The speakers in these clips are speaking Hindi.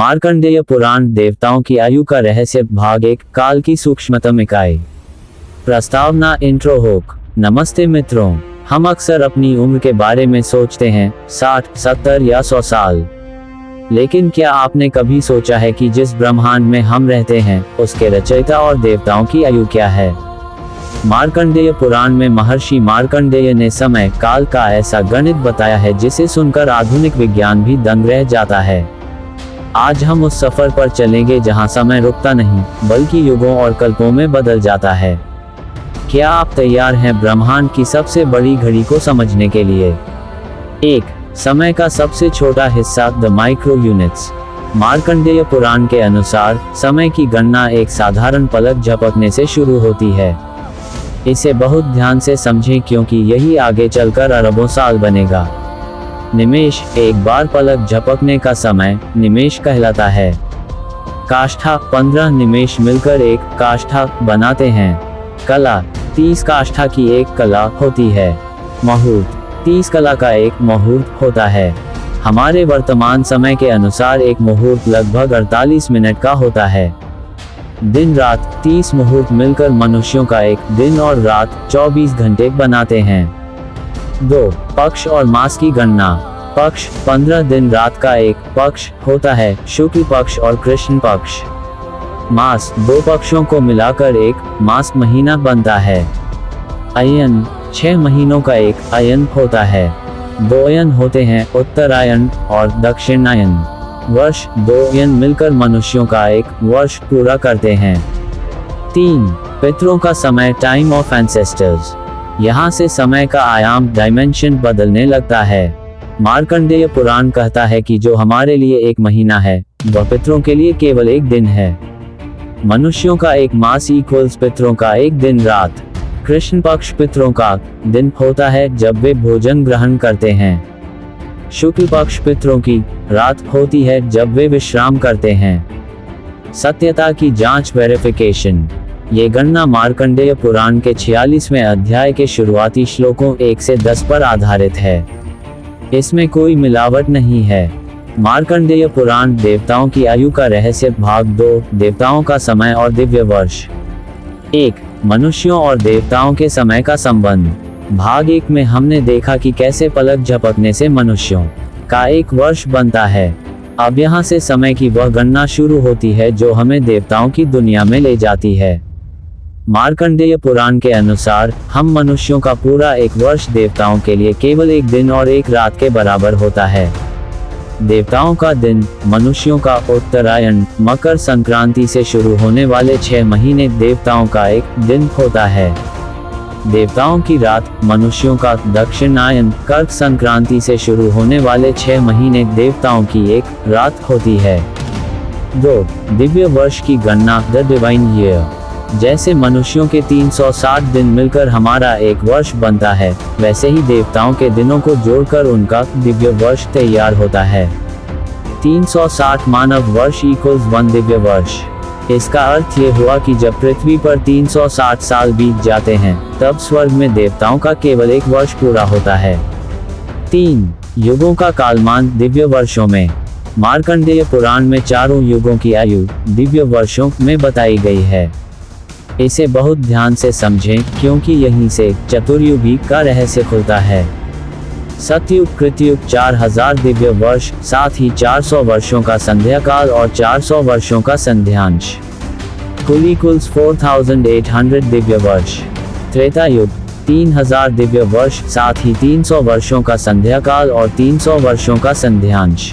मार्कंडेय पुराण देवताओं की आयु का रहस्य भाग 1 काल की सूक्ष्मतम इकाई। प्रस्तावना इंट्रो होक। नमस्ते मित्रों, हम अक्सर अपनी उम्र के बारे में सोचते हैं 60, 70 या 100 साल। लेकिन क्या आपने कभी सोचा है कि जिस ब्रह्मांड में हम रहते हैं उसके रचयिता और देवताओं की आयु क्या है? मार्कंडेय पुराण में महर्षि मार्कंडेय ने समय काल का ऐसा गणित बताया है जिसे सुनकर आधुनिक विज्ञान भी दंग रह जाता है। आज हम उस सफर पर चलेंगे जहां समय रुकता नहीं बल्कि युगों और कल्पों में बदल जाता है। क्या आप तैयार हैं ब्रह्मांड की सबसे बड़ी घड़ी को समझने के लिए? 1. समय का सबसे छोटा हिस्सा the micro units. Markandeya Purana के अनुसार समय की गणना एक साधारण पलक झपकने से शुरू होती है। इसे बहुत ध्यान से समझें क्योंकि यही आगे चलकर अरबों साल बनेगा। निमेष, एक बार पलक झपकने का समय निमेष कहलाता है। काष्ठा, 15 निमेष मिलकर एक काष्ठा बनाते हैं। कला, 30 काष्ठा की एक कला होती है। मुहूर्त, 30 कला का एक मुहूर्त होता है। हमारे वर्तमान समय के अनुसार एक मुहूर्त लगभग 48 मिनट का होता है। दिन रात, 30 मुहूर्त मिलकर मनुष्यों का एक दिन और रात 24 घंटे बनाते हैं। 2. पक्ष और मास की गणना। पक्ष, 15 दिन रात का एक पक्ष होता है, शुक्ल पक्ष और कृष्ण पक्ष। मास, 2 पक्षों को मिलाकर एक मास महीना बनता है। अयन, 6 महीनों का एक अयन होता है। 2 अयन होते हैं, उत्तरायण और दक्षिणायन। वर्ष, 2 अयन मिलकर मनुष्यों का एक वर्ष पूरा करते हैं। 3. पितरों का समय टाइम ऑफ एंसेस्टर्स। यहाँ से समय का आयाम डायमेंशन बदलने लगता है। मार्कंडेय पुराण कहता है कि जो हमारे लिए एक महीना है वह पितरों के लिए केवल एक दिन है। मनुष्यों का एक मास इक्वल्स पितरों का एक दिन रात। कृष्ण पक्ष पितरों का दिन होता है जब वे भोजन ग्रहण करते हैं। शुक्ल पक्ष पितरों की रात होती है जब वे विश्राम करते हैं। सत्यता की जांच वेरिफिकेशन। ये गणना मार्कंडेय पुराण के 46वें अध्याय के शुरुआती श्लोकों 1 से 10 पर आधारित है। इसमें कोई मिलावट नहीं है। मार्कंडेय पुराण देवताओं की आयु का रहस्य भाग 2 देवताओं का समय और दिव्य वर्ष। 1. मनुष्यों और देवताओं के समय का संबंध। भाग 1 में हमने देखा कि कैसे पलक झपकने से मनुष्यों का एक वर्ष बनता है। अब यहाँ से समय की वह गणना शुरू होती है जो हमें देवताओं की दुनिया में ले जाती है। मार्कंडेय पुराण के अनुसार हम मनुष्यों का पूरा एक वर्ष देवताओं के लिए केवल एक दिन और एक रात के बराबर होता है। देवताओं का दिन, मनुष्यों का उत्तरायण मकर संक्रांति से शुरू होने वाले 6 महीने देवताओं का एक दिन होता है। देवताओं की रात, मनुष्यों का दक्षिणायन कर्क संक्रांति से शुरू होने वाले 6 महीने देवताओं की एक रात होती है। 2. दिव्य वर्ष की गणना द डिवाइन ईयर। जैसे मनुष्यों के 360 दिन मिलकर हमारा एक वर्ष बनता है, वैसे ही देवताओं के दिनों को जोड़कर उनका दिव्य वर्ष तैयार होता है। 360 मानव वर्ष इक्वल्स 1 दिव्य वर्ष। इसका अर्थ ये हुआ कि जब पृथ्वी पर 360 साल बीत जाते हैं तब स्वर्ग में देवताओं का केवल एक वर्ष पूरा होता है। 3. युगों का कालमान दिव्य वर्षों में। मार्कंडेय पुराण में चारों युगों की आयु दिव्य वर्षों में बताई गई है। इसे बहुत ध्यान से समझें क्योंकि यहीं से चतुर्युगी का रहस्य खुलता है। सतयुग, कृतयुग 4000 दिव्य वर्ष, साथ ही 400 वर्षों का संध्या काल और 400 वर्षों का संध्यांश। कुल इक्वल्स 4800 दिव्य वर्ष। त्रेता युग, 3000 दिव्य वर्ष, साथ ही 300 वर्षों का संध्या काल और 300 वर्षों का संध्यांश।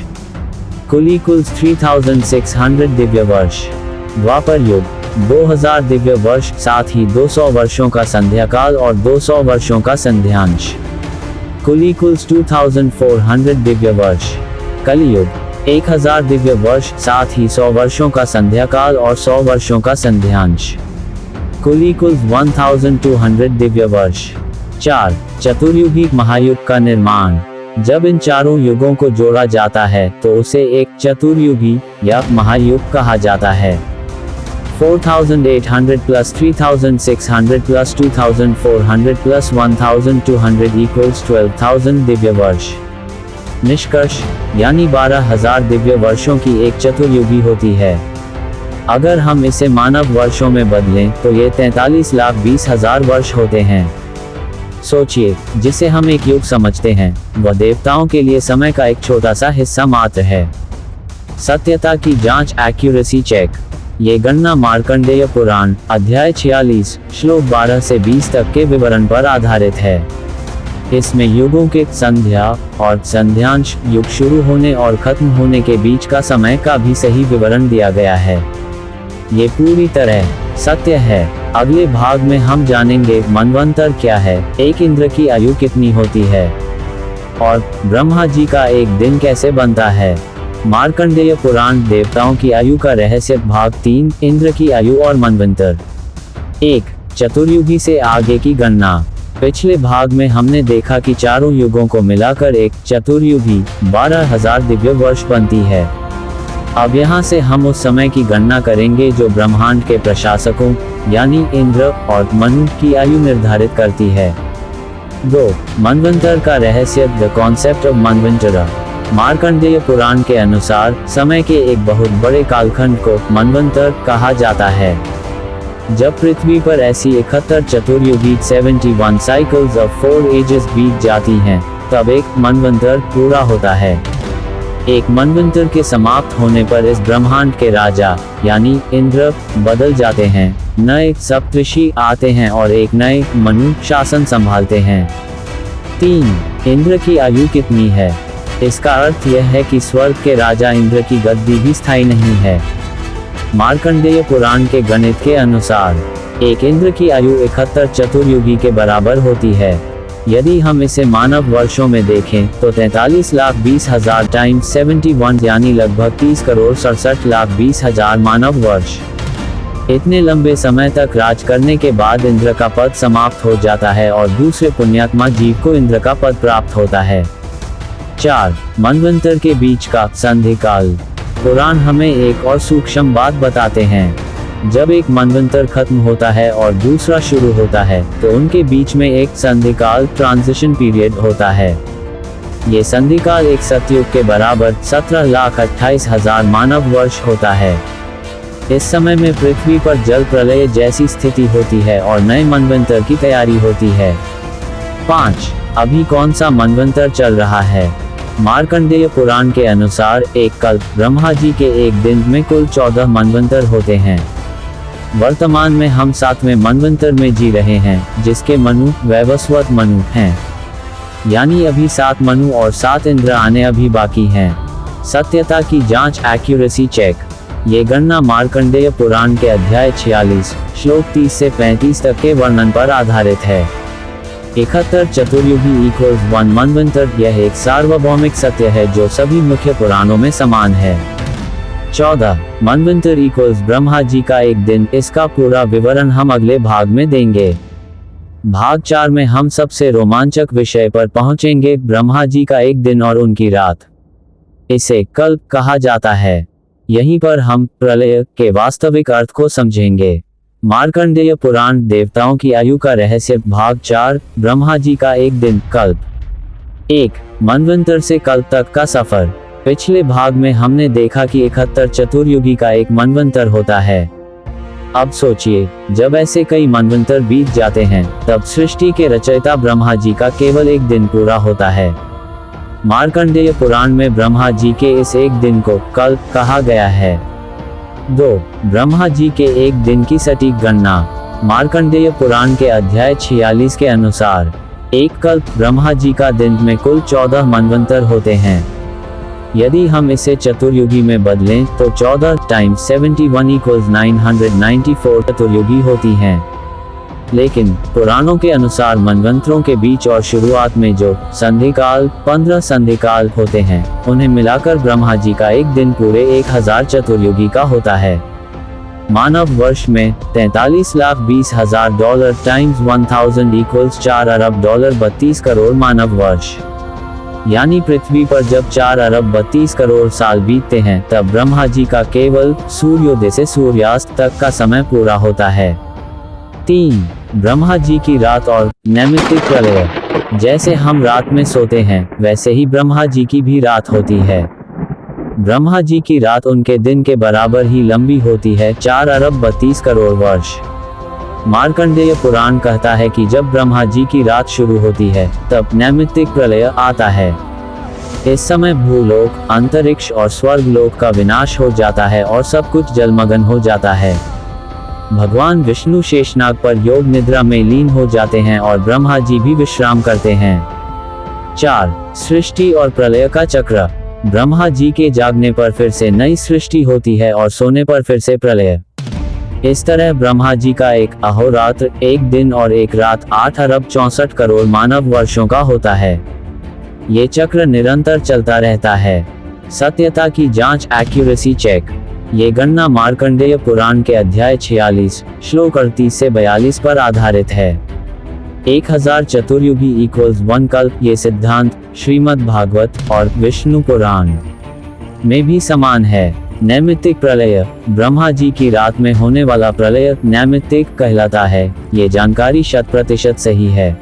कुल इक्वल्स 3600 दिव्य वर्ष। द्वापर युग, 2000 दिव्य वर्ष, साथ ही 200 वर्षों का संध्या काल और 200 वर्षों का संध्यांश। कुल इक्वल्स 2400 दिव्य वर्ष। कलयुग, 1000 दिव्य वर्ष, साथ ही 100 वर्षों का संध्या काल और 100 वर्षों का संध्यांश। कुल इक्वल्स 1200 दिव्य वर्ष। 4. चतुर्युगी महायुग का निर्माण। जब इन चारों युगों को जोड़ा जाता है तो उसे एक चतुर्युगी या महायुग कहा जाता है। 4800 plus 3600 plus 2400 plus 1200 equals 12,000 Divya वर्ष। निष्कर्ष, यानी 12,000 दिव्य वर्षों की एक चतुर्युगी होती है। अगर हम इसे मानव वर्षों में बदलें तो ये 43,20,000 वर्ष होते हैं। सोचिए, जिसे हम एक युग समझते हैं, वह देवताओं के लिए समय का एक छोटा सा हिस्सा मात्र है। सत्यता की जांच, एक्यूरेसी चेक। ये गणना मार्कंडेय पुराण अध्याय 46 श्लोक 12 से 20 तक के विवरण पर आधारित है। इसमें युगों के संध्या और संध्यांश, युग शुरू होने और खत्म होने के बीच का समय का भी सही विवरण दिया गया है। ये पूरी तरह सत्य है। अगले भाग में हम जानेंगे मनवंतर क्या है, एक इंद्र की आयु कितनी होती है, और ब्रह्मा जी का एक दिन कैसे बनता है। मार्कंडेय पुराण देवताओं की आयु का रहस्य, भाग 3, इंद्र की आयु और मनवंतर। 1. चतुर्युगी से आगे की गणना। पिछले भाग में हमने देखा कि चारों युगों को मिलाकर एक चतुर्युगी 12,000 दिव्य वर्ष बनती है। अब यहाँ से हम उस समय की गणना करेंगे जो ब्रह्मांड के प्रशासकों यानी इंद्र और मनु की आयु निर्धारित करती है। 2. मनवंतर का रहस्य, the concept of मनवंतरा। Markandeya Purana के अनुसार समय के एक बहुत बड़े कालखंड को मनवंतर कहा जाता है। जब पृथ्वी पर ऐसी 71 चतुर्युगी 71 साइकिल्स ऑफ 4 एजेस बीत जाती हैं, तब एक मनवंतर पूरा होता है। एक मनवंतर के समाप्त होने पर इस ब्रह्मांड के राजा यानी इंद्र बदल जाते हैं, नए सप्तऋषि आते हैं और एक नए मनु शासन संभालते हैं। 3. इंद्र की आयु कितनी है? इसका अर्थ यह है कि स्वर्ग के राजा इंद्र की गद्दी भी स्थायी नहीं है। मार्कंडेय पुराण के गणित के अनुसार एक इंद्र की आयु 71 चतुर्युगी के बराबर होती है। यदि हम इसे मानव वर्षों में देखें तो 43,20,000 टाइम्स 71 यानी लगभग 30,67,20,000 मानव वर्ष। इतने लंबे समय तक राज करने के बाद इंद्र का पद समाप्त हो जाता है और दूसरे पुण्यात्मा जीव को इंद्र का पद प्राप्त होता है। 4. मनवंतर के बीच का संधिकाल। पुराण हमें एक और सूक्ष्म बात बताते हैं। जब एक मनवंतर खत्म होता है और दूसरा शुरू होता है तो उनके बीच में एक संधिकाल, ट्रांजिशन पीरियड होता है। ये संधिकाल एक सतयुग के बराबर 17,28,000 मानव वर्ष होता है। इस समय में पृथ्वी पर जल प्रलय जैसी स्थिति होती है और नए मनवंतर की तैयारी होती है। 5. अभी कौन सा मनवंतर चल रहा है? मार्कंडेय पुराण के अनुसार एक कल्प, ब्रह्मा जी के एक दिन में कुल 14 मनवंतर होते हैं। वर्तमान में हम 7वें मनवंतर में जी रहे हैं, जिसके मनु वैवस्वत मनु हैं। यानी अभी 7 मनु और 7 इंद्र आने अभी बाकी हैं। सत्यता की जांच, एक्यूरेसी चेक। ये गणना मार्कंडेय पुराण के अध्याय 46 श्लोक 30 से 35 तक के वर्णन पर आधारित है। 71 चतुर्युगी इक्वल्स 1 मनवंतर, यह एक सार्वभौमिक सत्य है जो सभी मुख्य पुराणों में समान है। 14. मनवंतर इक्वल्स ब्रह्मा जी का एक दिन, इसका पूरा विवरण हम अगले भाग में देंगे। भाग 4 में हम सबसे रोमांचक विषय पर पहुंचेंगे, ब्रह्मा जी का एक दिन और उनकी रात। इसे कल्प कहा जाता है। यहीं पर हम प्रलय के वास्तविक अर्थ को समझेंगे। मार्कंडेय पुराण देवताओं की आयु का रहस्य, भाग 4, ब्रह्मा जी का एक दिन, कल्प। 1. मनवंतर से कल्प तक का सफर। पिछले भाग में हमने देखा कि 71 चतुर्युगी का एक मनवंतर होता है। अब सोचिए, जब ऐसे कई मनवंतर बीत जाते हैं तब सृष्टि के रचयिता ब्रह्मा जी का केवल एक दिन पूरा होता है। मार्कंडेय पुराण में ब्रह्मा जी के इस एक दिन को कल्प कहा गया है। 2. ब्रह्मा जी के एक दिन की सटीक गणना। मार्कंडेय पुराण के अध्याय 46 के अनुसार एक कल्प, ब्रह्मा जी का दिन में कुल 14 मनवंतर होते हैं। यदि हम इसे चतुर्युगी में बदलें तो 14 टाइम्स 71 इक्वल्स 994 चतुर्युगी होती हैं। लेकिन पुराणों के अनुसार मनवंतरों के बीच और शुरुआत में जो संधिकाल 15 संधिकाल होते हैं, उन्हें मिलाकर ब्रह्मा जी का एक दिन पूरे 1000 चतुर्युगी का होता है। मानव वर्ष में 43,20,000 डॉलर टाइम्स 1000 इक्वल्स 4 अरब डॉलर 32 करोड़ मानव वर्ष। यानी पृथ्वी पर जब 4 अरब 32 करोड़ साल बीतते हैं तब ब्रह्मा जी का केवल सूर्योदय से सूर्यास्त तक का समय पूरा होता है। 3. ब्रह्मा जी की रात और नैमित्तिक प्रलय। जैसे हम रात में सोते हैं वैसे ही ब्रह्मा जी की भी रात होती है। ब्रह्मा जी की रात उनके दिन के बराबर ही लंबी होती है, 4 अरब 32 करोड़ वर्ष। मार्कंडेय पुराण कहता है कि जब ब्रह्मा जी की रात शुरू होती है तब नैमित्तिक प्रलय आता है। इस समय भूलोक, अंतरिक्ष और स्वर्ग लोक का विनाश हो जाता है और सब कुछ जलमग्न हो जाता है। भगवान विष्णु शेषनाग पर योग निद्रा में लीन हो जाते हैं और ब्रह्मा जी भी विश्राम करते हैं। 4. सृष्टि और प्रलय का चक्र। ब्रह्मा जी के जागने पर फिर से नई सृष्टि होती है और सोने पर फिर से प्रलय। इस तरह ब्रह्मा जी का एक अहोरात्र, एक दिन और एक रात 8 अरब 64 करोड़ मानव वर्षों का होता है। ये चक्र निरंतर चलता रहता है। सत्यता की जांच, एक्यूरेसी चेक। ये गणना मार्कंडेय पुराण के अध्याय 46 श्लोक 38 से 42 पर आधारित है। 1000 चतुर्युगी इक्वल्स 1 कल्प। ये सिद्धांत श्रीमद् भागवत और विष्णु पुराण में भी समान है। नैमित्तिक प्रलय। ब्रह्मा जी की रात में होने वाला प्रलय नैमित्तिक कहलाता है। ये जानकारी 100% सही है।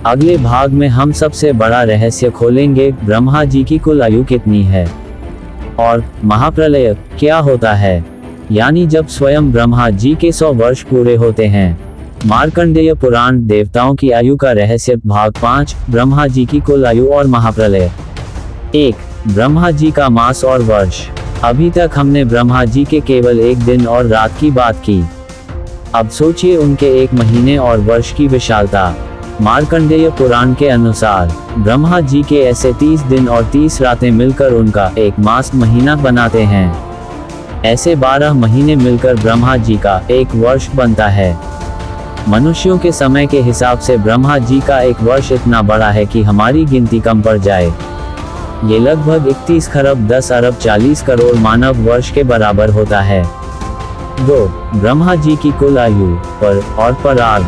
अगले भाग में हम सबसे बड़ा रहस्य खोलेंगे, ब्रह्मा जी की कुल आयु कितनी है और महाप्रलय क्या होता है, यानी जब स्वयं ब्रह्मा जी के 100 वर्ष पूरे होते हैं। मार्कंडेय पुराण देवताओं की आयु का रहस्य, भाग 5, ब्रह्मा जी की कुल आयु और महाप्रलय। 1. ब्रह्मा जी का मास और वर्ष। अभी तक हमने ब्रह्मा जी के केवल एक दिन और रात की बात की। अब सोचिए उनके एक महीने और वर्ष की विशालता। मार्कंडेय पुराण के अनुसार ब्रह्मा जी के ऐसे 30 दिन और 30 रातें मिलकर उनका एक मास महीना बनाते हैं। ऐसे 12 महीने मिलकर ब्रह्मा जी का एक वर्ष बनता है। मनुष्यों के समय के हिसाब से ब्रह्मा जी का एक वर्ष इतना बड़ा है कि हमारी गिनती कम पड़ जाए। ये लगभग 31 खरब 10 अरब 40 करोड़ मानव वर्ष के बराबर होता है। 2. ब्रह्मा जी की कुल आयु पर और पराग।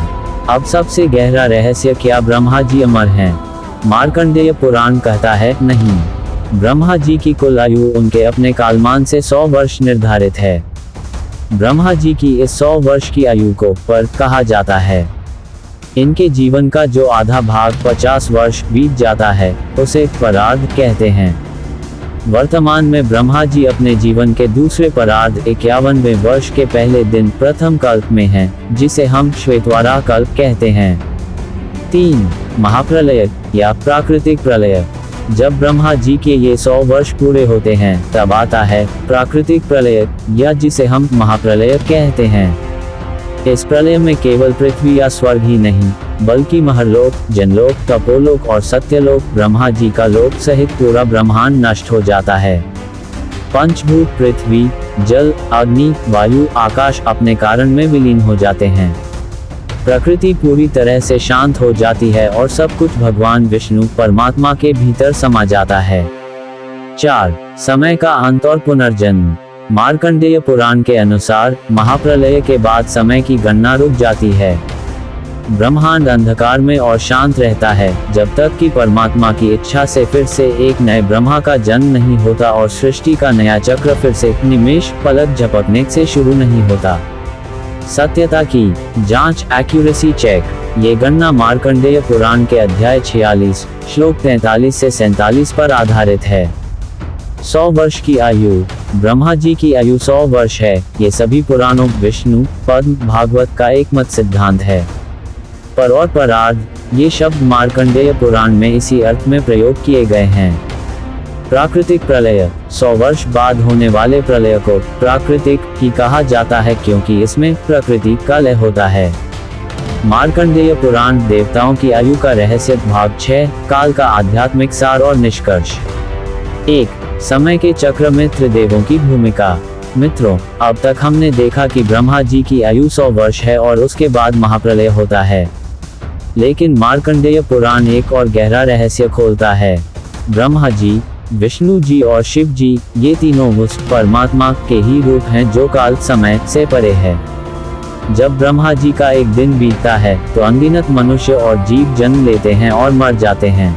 अब सबसे गहरा रहस्य, क्या ब्रह्मा जी अमर हैं? मार्कंडेय पुराण कहता है नहीं। ब्रह्मा जी की कुल आयु उनके अपने कालमान से 100 वर्ष निर्धारित है। ब्रह्मा जी की इस 100 वर्ष की आयु को पर कहा जाता है। इनके जीवन का जो आधा भाग 50 वर्ष बीत जाता है उसे परार्ध कहते हैं। वर्तमान में ब्रह्मा जी अपने जीवन के दूसरे परार्ध 51वें वर्ष के पहले दिन प्रथम कल्प में हैं, जिसे हम श्वेतवारा कल्प कहते हैं। 3. महाप्रलय या प्राकृतिक प्रलय। जब ब्रह्मा जी के ये 100 वर्ष पूरे होते हैं तब आता है प्राकृतिक प्रलय, या जिसे हम महाप्रलय कहते हैं। इस प्रलय में केवल पृथ्वी या स्वर्ग ही नहीं बल्कि महरलोक, जनलोक, तपोलोक और सत्यलोक, ब्रह्मा जी का लोक सहित पूरा ब्रह्मांड नष्ट हो जाता है। पंचभूत पृथ्वी, जल, अग्नि, वायु, आकाश अपने कारण में विलीन हो जाते हैं। प्रकृति पूरी तरह से शांत हो जाती है और सब कुछ भगवान विष्णु परमात्मा के भीतर समा जाता है। 4. समय का अंत और पुनर्जन्म। मार्कंडेय पुराण के अनुसार महाप्रलय के बाद समय की गणना रुक जाती है। ब्रह्मांड अंधकार में और शांत रहता है जब तक कि परमात्मा की इच्छा से फिर से एक नए ब्रह्मा का जन्म नहीं होता और सृष्टि का नया चक्र फिर से निमेष पलक झपकने से शुरू नहीं होता। सत्यता की जांच, एक्यूरेसी चेक। ये गणना मार्कंडेय पुराण के अध्याय 46 श्लोक 43 से 47 पर आधारित है। 100 वर्ष की आयु। ब्रह्मा जी की आयु 100 वर्ष है। ये सभी पुराणों, विष्णु, पद्म, भागवत का एकमत सिद्धांत है। पर और परार्ध, ये शब्द मार्कंडेय पुराण में इसी अर्थ में प्रयोग किए गए हैं। प्राकृतिक प्रलय। 100 वर्ष बाद होने वाले प्रलय को प्राकृतिक ही कहा जाता है क्योंकि इसमें प्रकृति का लय होता है। मार्कंडेय पुराण देवताओं की आयु का रहस्य, भाग 6, काल का आध्यात्मिक सार और निष्कर्ष। 1. समय के चक्र में त्रिदेवों की भूमिका। मित्रों, अब तक हमने देखा कि ब्रह्मा जी की आयु 100 वर्ष है और उसके बाद महाप्रलय होता है। लेकिन मार्कंडेय पुराण एक और गहरा रहस्य खोलता है। ब्रह्मा जी, विष्णु जी और शिव जी, ये तीनों उस परमात्मा के ही रूप हैं जो काल समय से परे है। जब ब्रह्मा जी का एक दिन बीतता है तो अनगिनत मनुष्य और जीव जन्म लेते हैं और मर जाते हैं।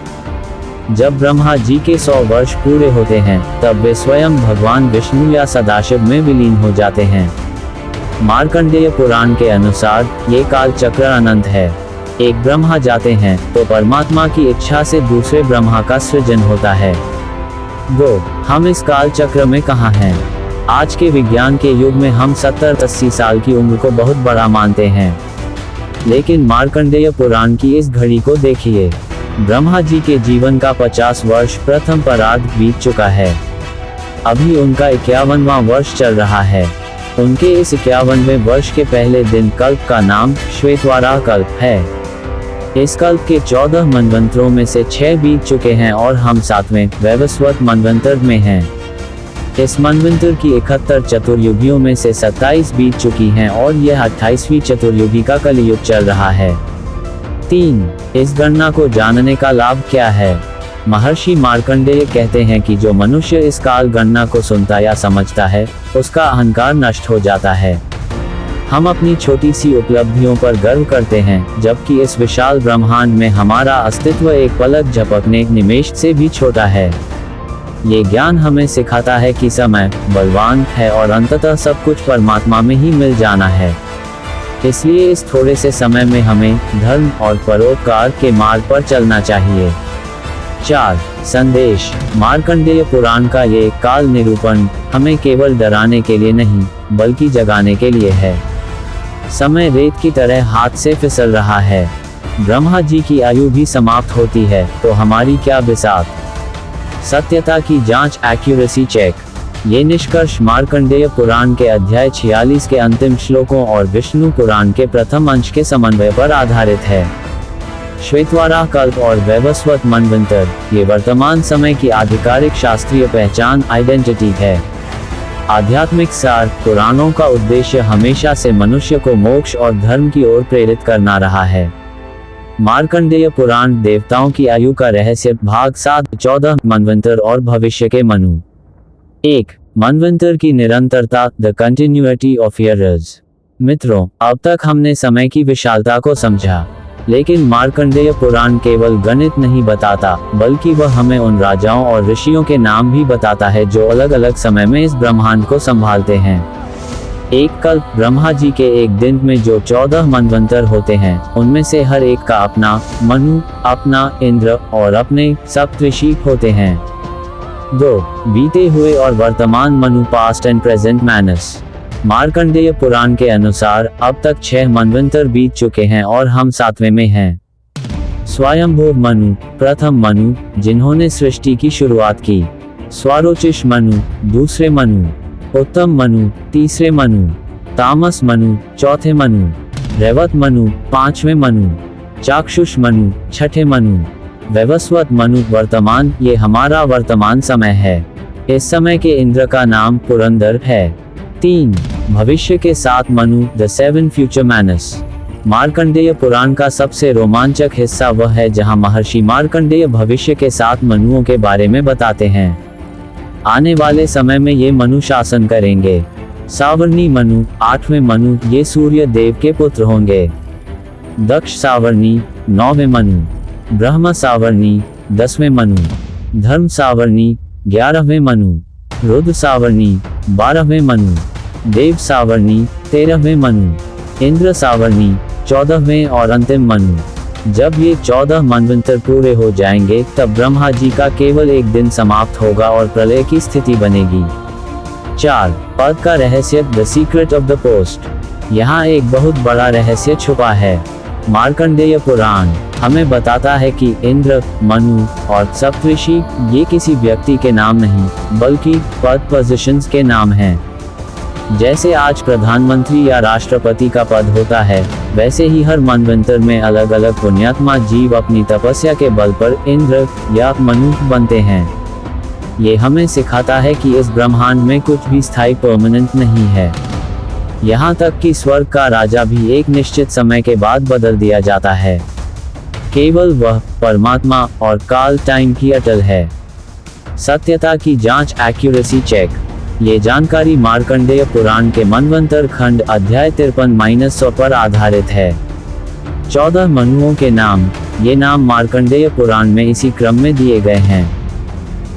जब ब्रह्मा जी के 100 वर्ष पूरे होते हैं तब वे स्वयं भगवान विष्णु या सदाशिव में विलीन हो जाते हैं। मार्कंडेय पुराण के अनुसार ये काल चक्र अनंत है। एक ब्रह्मा जाते हैं तो परमात्मा की इच्छा से दूसरे ब्रह्मा का सृजन होता है। 2. हम इस काल चक्र में कहाँ हैं? आज के विज्ञान के युग में हम 70-80 साल की उम्र को बहुत बड़ा मानते हैं, लेकिन मार्कंडेय पुराण की इस घड़ी को देखिए। ब्रह्मा जी के जीवन का 50 वर्ष प्रथम परार्ध बीत चुका है। अभी उनका 51वां वर्ष चल रहा है। उनके इस 51वें वर्ष के पहले दिन कल्प का नाम श्वेतवाराह कल्प है। इस कल्प के 14 मनवंतरों में से 6 बीत चुके हैं और हम 7वें वैवस्वत मनवंतर में हैं। इस मनवंतर की 71 चतुर्युगियों में से 27 बीत चुकी हैं और यह 28वीं चतुर्युगी का कलियुग चल रहा है। 3. इस गणना को जानने का लाभ क्या है? महर्षि मार्कंडेय कहते हैं कि जो मनुष्य इस काल गणना को सुनता या समझता है, उसका अहंकार नष्ट हो जाता है। हम अपनी छोटी सी उपलब्धियों पर गर्व करते हैं, जबकि इस विशाल ब्रह्मांड में हमारा अस्तित्व एक पलक झपकने निमेष से भी छोटा है। ये ज्ञान हमें सिखाता है कि समय बलवान है और अंततः सब कुछ परमात्मा में ही मिल जाना है। इसलिए इस थोड़े से समय में हमें धर्म और परोपकार के मार्ग पर चलना चाहिए। 4. संदेश। मार्कंडेय पुराण का ये काल निरूपण हमें केवल डराने के लिए नहीं, बल्कि जगाने के लिए है। समय रेत की तरह हाथ से फिसल रहा है। ब्रह्मा जी की आयु भी समाप्त होती है, तो हमारी क्या बिसात? सत्यता की जांच, एक्यूरेसी चेक। ये निष्कर्ष मार्कंडेय पुराण के अध्याय 46 के अंतिम श्लोकों और विष्णु पुराण के प्रथम अंश के समन्वय पर आधारित है। श्वेतवाराह कल्प और वैवस्वत मनवंतर ये वर्तमान समय की आधिकारिक शास्त्रीय पहचान आइडेंटिटी है। आध्यात्मिक सार। पुराणों का उद्देश्य हमेशा से मनुष्य को मोक्ष और धर्म की ओर प्रेरित करना रहा है। मार्कंडेय पुराण देवताओं की आयु का रहस्य भाग 7 14 मनवंतर और भविष्य के मनु। 1. मनवंतर की निरंतरता, द कंटिन्यूटी ऑफ ईयर्स। मित्रों, अब तक हमने समय की विशालता को समझा, लेकिन मार्कंडेय पुराण केवल गणित नहीं बताता, बल्कि वह हमें उन राजाओं और ऋषियों के नाम भी बताता है जो अलग अलग समय में इस ब्रह्मांड को संभालते हैं। एक कल्प। ब्रह्मा जी के एक दिन में जो 14 मनवंतर होते हैं, उनमें से हर एक का अपना मनु, अपना इंद्र और अपने सप्तऋषि होते हैं। 2. बीते हुए और वर्तमान Manu, past and present Manus. Markandeya Purana के अनुसार अब तक 6 मनवंतर बीत चुके हैं और हम 7वें में हैं। स्वयंभू मनु, प्रथम मनु, जिन्होंने सृष्टि की शुरुआत की। स्वारोचिष मनु, दूसरे मनु। उत्तम मनु, तीसरे मनु। तामस मनु, चौथे मनु। रैवत मनु, 5वें मनु। चाक्षुष मनु, 6ठे मनु। वैवस्वत मनु, वर्तमान। ये हमारा वर्तमान समय है। इस समय के इंद्र का नाम पुरंदर है। 3. भविष्य के 7 मनु, द 7 फ्यूचर मैनस। मार्कंडेय पुराण का सबसे रोमांचक हिस्सा वह है जहां महर्षि मार्कंडेय भविष्य के 7 मनुओं के बारे में बताते हैं। आने वाले समय में ये मनु शासन करेंगे। सावर्णी मनु, 8वें मनु, ये सूर्य देव के पुत्र होंगे। दक्ष सावर्णी, 9वें मनु। ब्रह्म सावर्णी, 10वें मनु। धर्म सावर्णी, 11वें मनु। रुद्र सावर्णी, 12वें मनु। देव सावर्णी, 13वें मनु। इंद्र सावर्णी, 14वें और अंतिम मनु। जब ये 14 मनवंतर पूरे हो जाएंगे, तब ब्रह्मा जी का केवल एक दिन समाप्त होगा और प्रलय की स्थिति बनेगी। 4. पद का रहस्य, the secret of the post. यहाँ एक बहुत बड़ा रहस्य छुपा है। मार्कंडेय पुराण हमें बताता है कि इंद्र, मनु और सप्तऋषि ये किसी व्यक्ति के नाम नहीं, बल्कि पद, पोजीशंस के नाम हैं। जैसे आज प्रधानमंत्री या राष्ट्रपति का पद होता है, वैसे ही हर मनवंतर में अलग अलग पुण्यात्मा जीव अपनी तपस्या के बल पर इंद्र या मनु बनते हैं। ये हमें सिखाता है कि इस ब्रह्मांड में कुछ भी स्थायी परमानेंट नहीं है। यहाँ तक कि स्वर्ग का राजा भी एक निश्चित समय के बाद बदल दिया जाता है। केवल वह परमात्मा और काल टाइम की अटल है। सत्यता की जांच, एक्यूरेसी चेक। ये जानकारी मार्कंडेय पुराण के मनवंतर खंड अध्याय 53-100 पर आधारित है। 14 मनुओं के नाम। ये नाम मार्कंडेय पुराण में इसी क्रम में दिए गए हैं।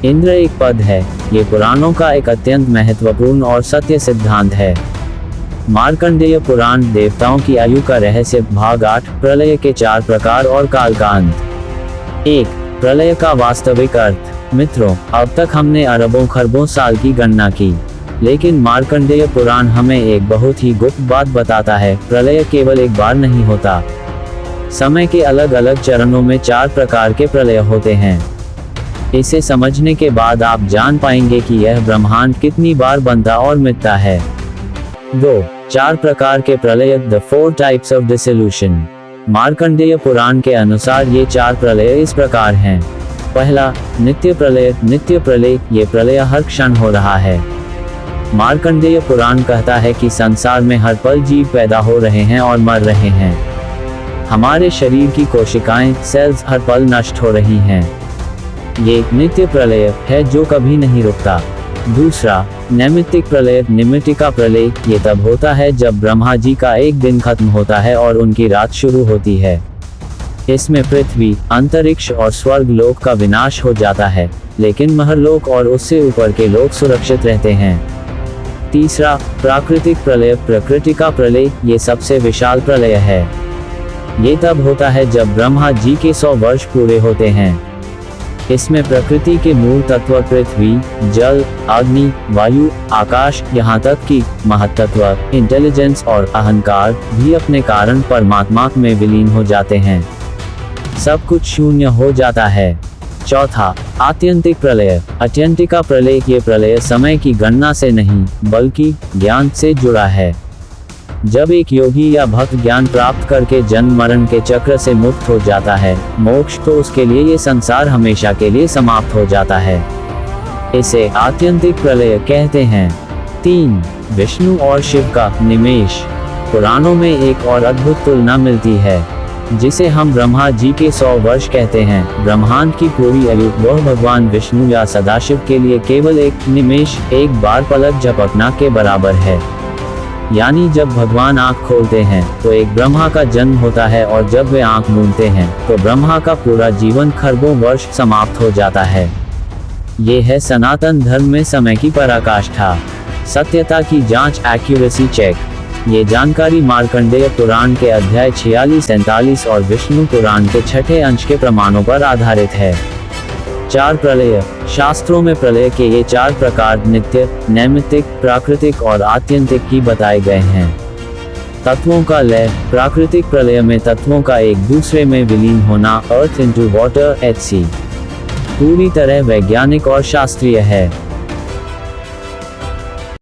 इंद्र एक पद है। ये पुराणों का एक अत्यंत महत्वपूर्ण और सत्य सिद्धांत है। मार्कंडेय पुराण देवताओं की आयु का रहस्य भाग 8 प्रलय के 4 प्रकार और काल का अंत। 1 प्रलय का वास्तविक अर्थ। मित्रों, अब तक हमने अरबों खरबों साल की गणना की, लेकिन मार्कंडेय पुराण हमें एक बहुत ही गुप्त बात बताता है। प्रलय केवल एक बार नहीं होता। समय के अलग अलग चरणों में 4 प्रकार के प्रलय होते हैं। इसे समझने के बाद आप जान पाएंगे कि यह ब्रह्मांड कितनी बार बनता और मिटता है। 2 4 प्रकार के प्रलय, the 4 types of dissolution. Markandeya Purana के अनुसार ये 4 प्रलय इस प्रकार हैं। पहला, नित्य प्रलय। नित्य प्रलय, ये प्रलय हर क्षण हो रहा है। मार्कंडेय पुराण कहता है कि संसार में हर पल जीव पैदा हो रहे हैं और मर रहे हैं। हमारे शरीर की कोशिकाएं, सेल्स हर पल नष्ट हो रही हैं। ये नित्य प्रलय है जो कभी नहीं रुकता। दूसरा, नैमित्तिक प्रलय। निमित्तिका प्रलय, ये तब होता है जब ब्रह्मा जी का एक दिन खत्म होता है और उनकी रात शुरू होती है। इसमें पृथ्वी, अंतरिक्ष और स्वर्ग लोक का विनाश हो जाता है, लेकिन महरलोक और उससे ऊपर के लोक सुरक्षित रहते हैं। तीसरा, प्राकृतिक प्रलय। प्रकृति का प्रलय, ये सबसे विशाल प्रलय है। ये तब होता है जब ब्रह्मा जी के 100 वर्ष पूरे होते हैं। इसमें प्रकृति के मूल तत्व पृथ्वी, जल, अग्नि, वायु, आकाश, यहाँ तक कि महत्त्व, इंटेलिजेंस और अहंकार भी अपने कारण परमात्मा में विलीन हो जाते हैं। सब कुछ शून्य हो जाता है। चौथा, आत्यंतिक प्रलय। आत्यंतिका प्रलय, ये प्रलय समय की गणना से नहीं बल्कि ज्ञान से जुड़ा है। जब एक योगी या भक्त ज्ञान प्राप्त करके जन्म मरण के चक्र से मुक्त हो जाता है, मोक्ष, तो उसके लिए ये संसार हमेशा के लिए समाप्त हो जाता है। इसे आत्यंतिक प्रलय कहते हैं। 3 विष्णु और शिव का निमेष। पुराणों में एक और अद्भुत तुलना मिलती है, जिसे हम ब्रह्मा जी के 100 वर्ष कहते हैं। ब्रह्मांड की पूरी आयु वह भगवान विष्णु या सदाशिव के लिए केवल एक निमेष, एक बार पलक झपकना के बराबर है। यानी जब भगवान आंख खोलते हैं तो एक ब्रह्मा का जन्म होता है, और जब वे आंख मूंदते हैं तो ब्रह्मा का पूरा जीवन खरबों वर्ष समाप्त हो जाता है। ये है सनातन धर्म में समय की पराकाष्ठा, सत्यता की जांच, एक्यूरेसी चेक। ये जानकारी मार्कंडेय पुराण के अध्याय 46-47 और विष्णु पुराण के 6ठे अंश के प्रमाणों पर आधारित है। 4 प्रलय। शास्त्रों में प्रलय के ये 4 प्रकार नित्य, नैमित्तिक, प्राकृतिक और आत्यंतिक ही बताए गए हैं। तत्वों का लय। प्राकृतिक प्रलय में तत्वों का एक दूसरे में विलीन होना, अर्थ इनटू वाटर, HC, पूरी तरह वैज्ञानिक और शास्त्रीय है।